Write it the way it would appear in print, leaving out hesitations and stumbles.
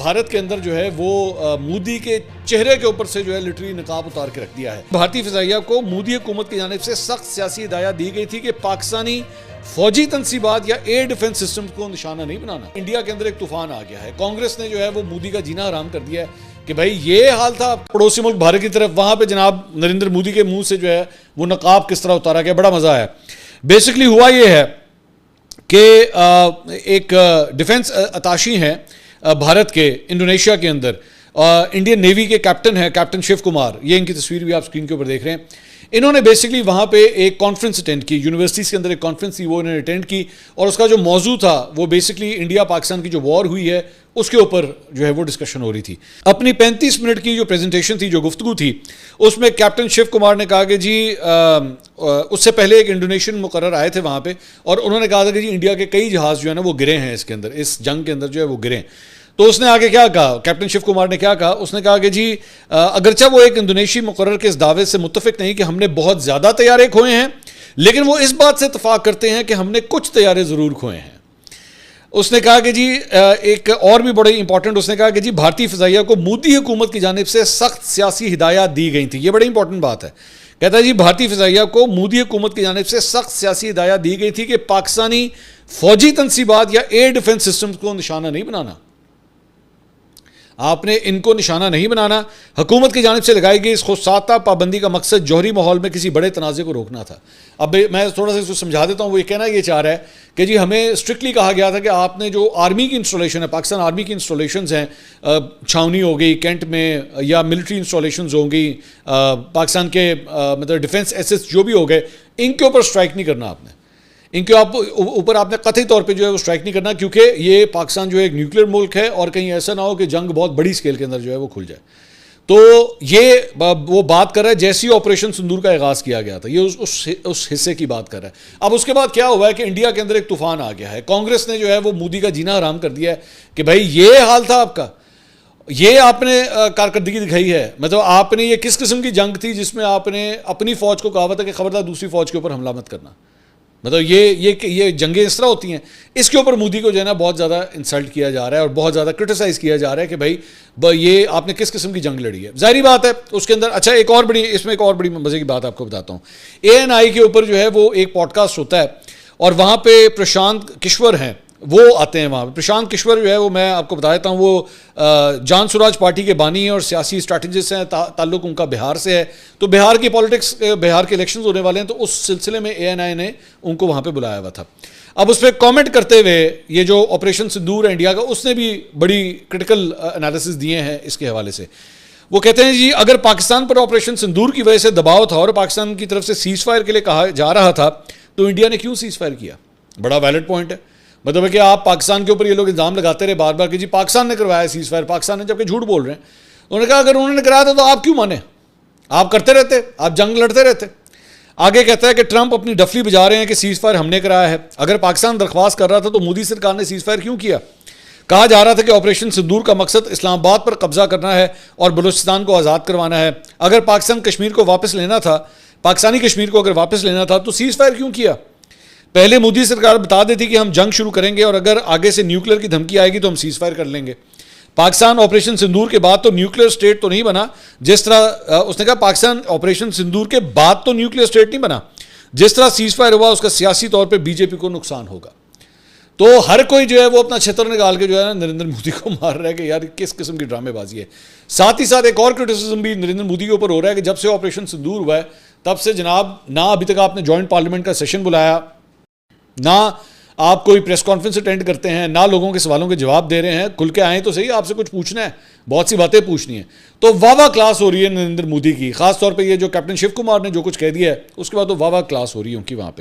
भारत के अंदर जो है वो मोदी के चेहरे के ऊपर से जो है लिटरली नकाब उतार के रख दिया है। भारतीय फिजाइया को मोदी हुकूमत की जानिब से सख्त सियासी हिदायत दी गई थी कि पाकिस्तानी फौजी तनसीबात या एयर डिफेंस सिस्टम को निशाना नहीं बनाना। इंडिया के अंदर एक तूफान आ गया है। कांग्रेस ने जो है वो मोदी का जीना हराम कर दिया है कि भाई ये हाल था पड़ोसी मुल्क भारत की तरफ, वहां पे जनाब नरेंद्र मोदी के मुंह से जो है वो नकाब किस तरह उतारा गया, बड़ा मजा आया। बेसिकली हुआ ये है कि एक डिफेंस अताशी हैं भारत के इंडोनेशिया के अंदर, इंडियन नेवी के कैप्टन है कैप्टन शिव कुमार, ये इनकी तस्वीर भी आप स्क्रीन के ऊपर देख रहे हैं। इन्होंने बेसिकली वहाँ पे एक कॉन्फ्रेंस अटेंड की, यूनिवर्सिटीज़ के अंदर एक कॉन्फ्रेंस थी वो इन्होंने अटेंड की, और उसका जो मौजू था वो बेसिकली इंडिया पाकिस्तान की जो वॉर हुई है उसके ऊपर जो है वो डिस्कशन हो रही थी। अपनी 35 मिनट की जो प्रेजेंटेशन थी, जो गुफ्तगू थी, उसमें कैप्टन शिव कुमार ने कहा कि जी उससे पहले एक इंडोनेशियन मुकर्रर आए थे वहाँ पे, और उन्होंने कहा था कि जी इंडिया के कई जहाज़ जो है ना वो गिरे हैं इसके अंदर, इस जंग के अंदर जो है वो गिरे। तो उसने आगे क्या कहा, कैप्टन शिव कुमार ने क्या कहा, उसने कहा कि जी अगरचे वो एक इंडोनेशियन मुकर्रर के इस दावे से मुत्तफिक नहीं कि हमने बहुत ज़्यादा तैयारे खोए हैं, लेकिन वो इस बात से इत्तफाक करते हैं कि हमने कुछ तैयारे ज़रूर खोए हैं। उसने कहा कि जी एक और भी बड़ी इंपॉर्टेंट, उसने कहा कि जी भारतीय फिजाइया को मोदी हुकूमत की जानिब से सख्त सियासी हिदायत दी गई थी। ये बड़ी इंपॉर्टेंट बात है। कहता है जी भारतीय फिजाइया को मोदी हुकूमत की जानिब से सख्त सियासी हिदायत दी गई थी कि पाकिस्तानी फौजी तनसीबात या एयर डिफेंस सिस्टम को निशाना नहीं बनाना, आपने इनको निशाना नहीं बनाना। हुकूमत की जानिब से लगाई गई इस खुदसाता पाबंदी का मकसद जौहरी माहौल में किसी बड़े तनाज़े को रोकना था। अब मैं थोड़ा सा इसको समझा देता हूँ। वो ये कहना ये चाह रहा है कि जी हमें स्ट्रिक्टली कहा गया था कि आपने जो आर्मी की इंस्टॉलेशन है, पाकिस्तान आर्मी की इंस्टॉलेशंस हैं, छावनी हो गई कैंट में, या मिलिट्री इंस्टॉलेशंस होंगी पाकिस्तान के मतलब डिफेंस एसेट्स जो भी हो गए, इनके ऊपर स्ट्राइक नहीं करना आपने, इनके ऊपर आपने कतई तौर पे जो है वो स्ट्राइक नहीं करना, क्योंकि ये पाकिस्तान जो है एक न्यूक्लियर मुल्क है और कहीं ऐसा ना हो कि जंग बहुत बड़ी स्केल के अंदर जो है वो खुल जाए। तो ये वो बात कर रहा है जैसे ही ऑपरेशन सिंदूर का आगाज़ किया गया था, ये उस हिस्से की बात कर रहा है। अब उसके बाद क्या हुआ है कि इंडिया के अंदर एक तूफान आ गया है। कांग्रेस ने जो है वो मोदी का जीना हराम कर दिया है कि भाई ये हाल था आपका, ये आपने कारकर्दगी दिखाई है, मतलब आपने ये किस किस्म की जंग थी जिसमें आपने अपनी फ़ौज को कहा था कि खबरदार दूसरी फ़ौज के ऊपर हमला मत करना, मतलब ये जंगें इस तरह होती हैं। इसके ऊपर मोदी को जो है ना बहुत ज़्यादा इंसल्ट किया जा रहा है और बहुत ज़्यादा क्रिटिसाइज़ किया जा रहा है कि भाई ये आपने किस किस्म की जंग लड़ी है। ज़ाहिर बात है उसके अंदर। अच्छा, एक और बड़ी मज़े की बात आपको बताता हूँ। ANI के ऊपर जो है वो एक पॉडकास्ट होता है और वहाँ पे प्रशांत किश्वर हैं, वो आते हैं वहाँ पे। प्रशांत किश्वर जो है वो मैं आपको बता देता हूँ, वो जान स्वराज पार्टी के बानी हैं और सियासी स्ट्रैटेजिस्ट हैं, ताल्लुक़ उनका बिहार से है। तो बिहार की पॉलिटिक्स, बिहार के इलेक्शंस होने वाले हैं, तो उस सिलसिले में ANI ने उनको वहाँ पे बुलाया हुआ था। अब उस पर कॉमेंट करते हुए ये जो ऑपरेशन सिंदूर है इंडिया का, उसने भी बड़ी क्रिटिकल एनालिसिस दिए हैं इसके हवाले से। वो कहते हैं जी अगर पाकिस्तान पर ऑपरेशन सिंदूर की वजह से दबाव था और पाकिस्तान की तरफ से सीज़ फायर के लिए कहा जा रहा था, तो इंडिया ने क्यों सीज़ फायर किया? बड़ा वैलिड पॉइंट है। मतलब है कि आप पाकिस्तान के ऊपर ये लोग इल्ज़ाम लगाते रहे बार बार कि जी पाकिस्तान ने करवाया सीज़ फायर, पाकिस्तान ने, जबकि झूठ बोल रहे हैं। उन्होंने कहा अगर उन्होंने कराया था तो आप क्यों माने, आप करते रहते, आप जंग लड़ते रहते। आगे कहता है कि ट्रंप अपनी डफली बजा रहे हैं कि सीज़ फायर हमने कराया है। अगर पाकिस्तान दरख्वास्त कर रहा था तो मोदी सरकार ने सीज़ फायर क्यों किया? कहा जा रहा था कि ऑपरेशन सिंदूर का मकसद इस्लामाबाद पर कब्जा करना है और बलूचिस्तान को आज़ाद करवाना है। अगर पाकिस्तान कश्मीर को वापस लेना था, पाकिस्तानी कश्मीर को अगर वापस लेना था तो सीज़ फायर क्यों किया? पहले मोदी सरकार बता देती कि हम जंग शुरू करेंगे और अगर आगे से न्यूक्लियर की धमकी आएगी तो हम सीज़ फायर कर लेंगे। पाकिस्तान ऑपरेशन सिंदूर के बाद तो न्यूक्लियर स्टेट तो नहीं बना, जिस तरह उसने कहा पाकिस्तान ऑपरेशन सिंदूर के बाद तो न्यूक्लियर स्टेट नहीं बना, जिस तरह सीज़ फायर हुआ उसका सियासी तौर पर बीजेपी को नुकसान होगा। तो हर कोई जो है वो अपना छतर निकाल के जो है ना नरेंद्र मोदी को मार रहा है कि यार किस किस्म की ड्रामेबाजी है। साथ ही साथ एक और क्रिटिसिज्म भी नरेंद्र मोदी के ऊपर हो रहा है कि जब से ऑपरेशन सिंदूर हुआ है तब से जनाब ना अभी तक आपने जॉइंट पार्लियामेंट का सेशन बुलाया, ना आप कोई प्रेस कॉन्फ्रेंस अटेंड करते हैं, ना लोगों के सवालों के जवाब दे रहे हैं। खुल के आए तो सही, आपसे कुछ पूछना है, बहुत सी बातें पूछनी है। तो वाह क्लास हो रही है नरेंद्र मोदी की, खास तौर पे ये जो कैप्टन शिव कुमार ने जो कुछ कह दिया है उसके बाद तो वाह क्लास हो रही है उनकी वहाँ पे।